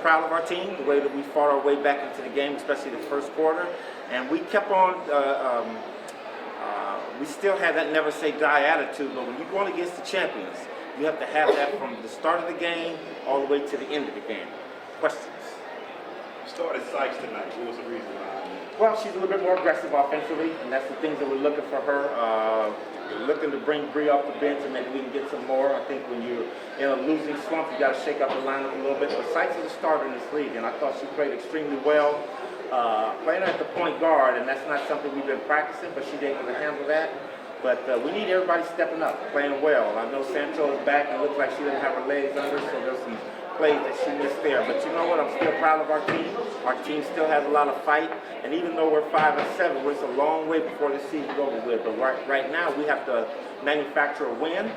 proud of our team, the way that we fought our way back into the game, especially the first quarter. And we kept on, we still had that never say die attitude, but when you're going against the champions, you have to have that from the start of the game all the way to the end of the game. Questions? You started Sykes tonight. What was the reason behind that? Well, she's a little bit more aggressive offensively, and that's the things that we're looking for her. We're looking to bring Bree off the bench and maybe we can get some more. I think when you're in a losing slump, you got to shake up the lineup a little bit. But Sykes is a starter in this league, and I thought she played extremely well. Playing at the point guard, and that's not something we've been practicing, but she's able to handle that. But we need everybody stepping up, playing well. I know Sancho is back and looks like she doesn't have her legs under, so there's some plays that she missed there. But you know what? I'm still proud of our team. Our team still has a lot of fight, and even though we're 5-7, it's a long way before the season's over with. But right now, we have to manufacture a win,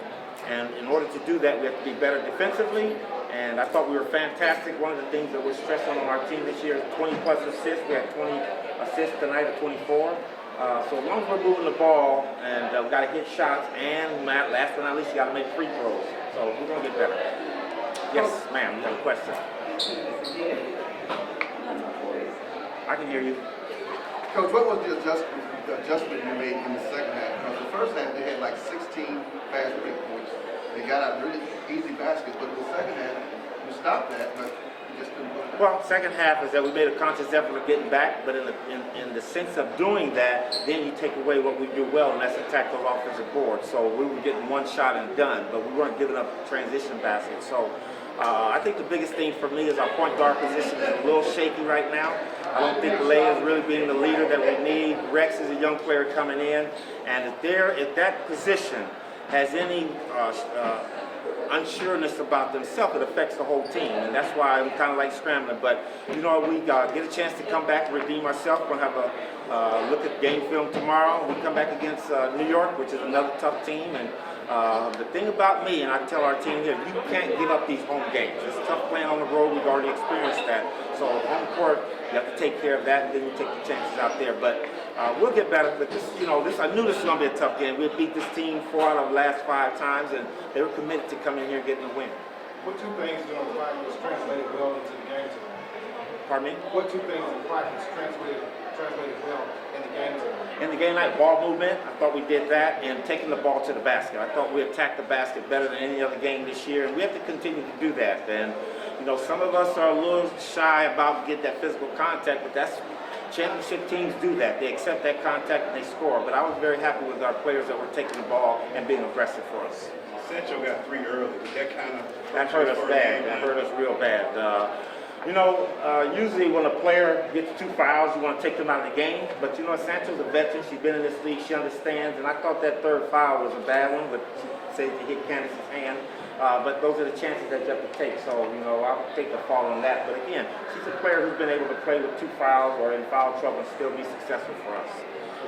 and in order to do that, we have to be better defensively. And I thought we were fantastic. One of the things that we're stressing on our team this year is 20-plus assists. We had 20 assists tonight at 24. So as long as we're moving the ball and we got to hit shots, and last but not least, you got to make free throws. So we're going to get better. Yes, ma'am, you have a question? I can hear you. Coach, what was the adjustment you made in the second half? Because the first half they had like 16 fast break points. They got out really easy baskets, but in the second half you stopped that, but you just couldn't put it. Well, second half is that we made a conscious effort of getting back, but in the sense of doing that, then you take away what we do well, and that's attack those offensive boards. So we were getting one shot and done, but we weren't giving up transition baskets. So I think the biggest thing for me is our point guard position is a little shaky right now. I don't think Leia is really being the leader that we need. Rex is a young player coming in, and if that position has any unsureness about themselves, it affects the whole team, and that's why I'm kind of like scrambling. But you know, we get a chance to come back and redeem ourselves. We're going to have a look at game film tomorrow. We come back against New York, which is another tough team. And the thing about me, and I tell our team here, you can't give up these home games. It's tough playing on the road. We've already experienced that. So home court, you have to take care of that, and then you take the chances out there. But we'll get better. But this, I knew this was going to be a tough game. We beat this team 4 out of the last 5 times, and they were committed to coming in here and getting a win. What two things during practice translated well into the game tonight? Pardon me? What two things in practice translated well in the game tonight? In the game night ball movement, I thought we did that, and taking the ball to the basket. I thought we attacked the basket better than any other game this year, and we have to continue to do that. And some of us are a little shy about getting that physical contact, but that's championship teams do that. They accept that contact and they score. But I was very happy with our players that were taking the ball and being aggressive for us. Sancho got 3 early. Did that kind of hurt us bad. That hurt us real bad. Usually when a player gets 2 fouls, you want to take them out of the game. But Sancho's a veteran. She's been in this league. She understands. And I thought that 3rd foul was a bad one, but she said she hit Candace's hand. But those are the chances that you have to take. So, I'll take the fall on that. But again, she's a player who's been able to play with 2 fouls or in foul trouble and still be successful for us.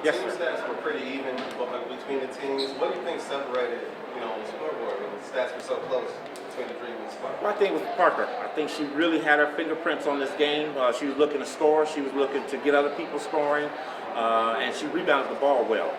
The team stats were pretty even between the teams. What do you think separated, on the scoreboard when the stats were so close between the 3 and the spot? Well, I think it was Parker. I think she really had her fingerprints on this game. She was looking to score. She was looking to get other people scoring. And she rebounded the ball well.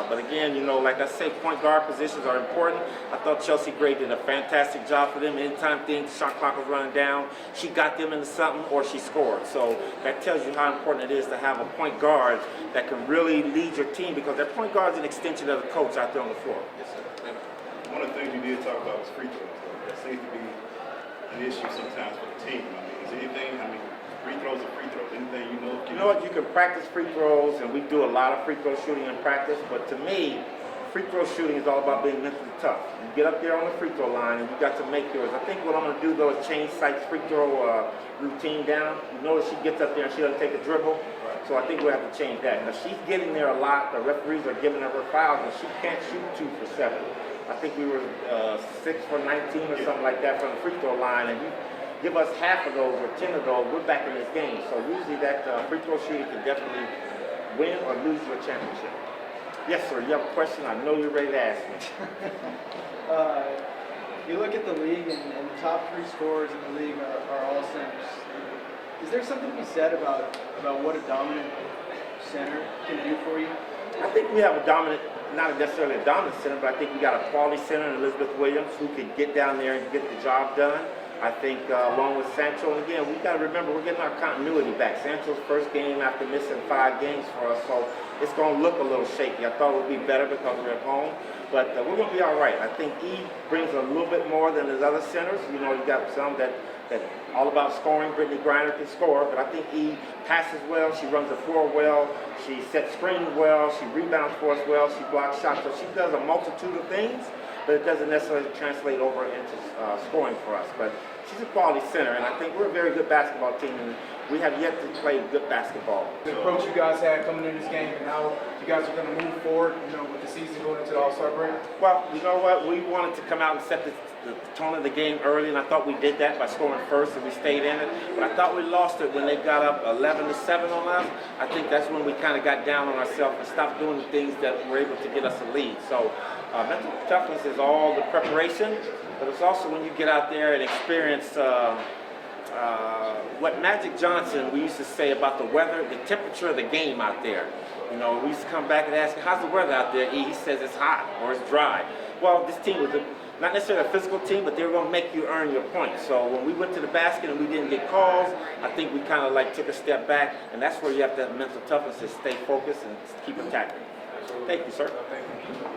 But again, like I say, point guard positions are important. I thought Chelsea Gray did a fantastic job for them. Anytime shot clock was running down, she got them into something or she scored. So that tells you how important it is to have a point guard that can really lead your team, because that point guard is an extension of the coach out there on the floor. Yes, sir. One of the things you did talk about was free throws. That seems to be an issue sometimes for the team. Is anything, free throws are free throws. Anything you know? You know what? You can practice free throws, and we do a lot of free throw shooting in practice. But to me, free throw shooting is all about being mentally tough. You get up there on the free throw line, and you got to make yours. I think what I'm going to do, though, is change Sykes' free throw routine down. You notice she gets up there and she doesn't take a dribble. Right. So I think we'll have to change that. Now, she's getting there a lot. The referees are giving her fouls, and she can't shoot 2 for 7. I think we were 6 for 19 or something like that from the free throw line, and you give us half of those or 10 of those, we're back in this game. So usually that free throw shooting can definitely win or lose you a championship. Yes, sir, you have a question? I know you're ready to ask me. You look at the league, and the top 3 scorers in the league are all centers. Is there something to be said about what a dominant center can do for you? I think we have a dominant, not necessarily a dominant center, but I think we got a quality center in Elizabeth Williams who can get down there and get the job done. I think along with Sancho, and again, we got to remember we're getting our continuity back. Sancho's first game after missing 5 games for us, so it's going to look a little shaky. I thought it would be better because we're at home, but we're going to be all right. I think E brings a little bit more than his other centers. You know, you got some that all about scoring. Brittany Griner can score, but I think E passes well. She runs the floor well. She sets screens well. She rebounds for us well. She blocks shots. So she does a multitude of things, but it doesn't necessarily translate over into scoring for us. But she's a quality center, and I think we're a very good basketball team, and we have yet to play good basketball. The approach you guys had coming in this game, and how you guys are going to move forward, you know, with the season going into the All-Star break? Well, you know what? We wanted to come out and set the tone of the game early, and I thought we did that by scoring first, and we stayed in it. But I thought we lost it when they got up 11-7 on us. I think that's when we kind of got down on ourselves and stopped doing the things that were able to get us a lead. So mental toughness is all the preparation, but it's also when you get out there and experience what Magic Johnson, we used to say about the weather, the temperature of the game out there. You know, we used to come back and ask, how's the weather out there? He says it's hot or it's dry. Well, this team was not necessarily a physical team, but they were going to make you earn your points. So when we went to the basket and we didn't get calls, I think we kind of like took a step back, and that's where you have to have mental toughness to stay focused and keep attacking. Thank you, sir. Thank you.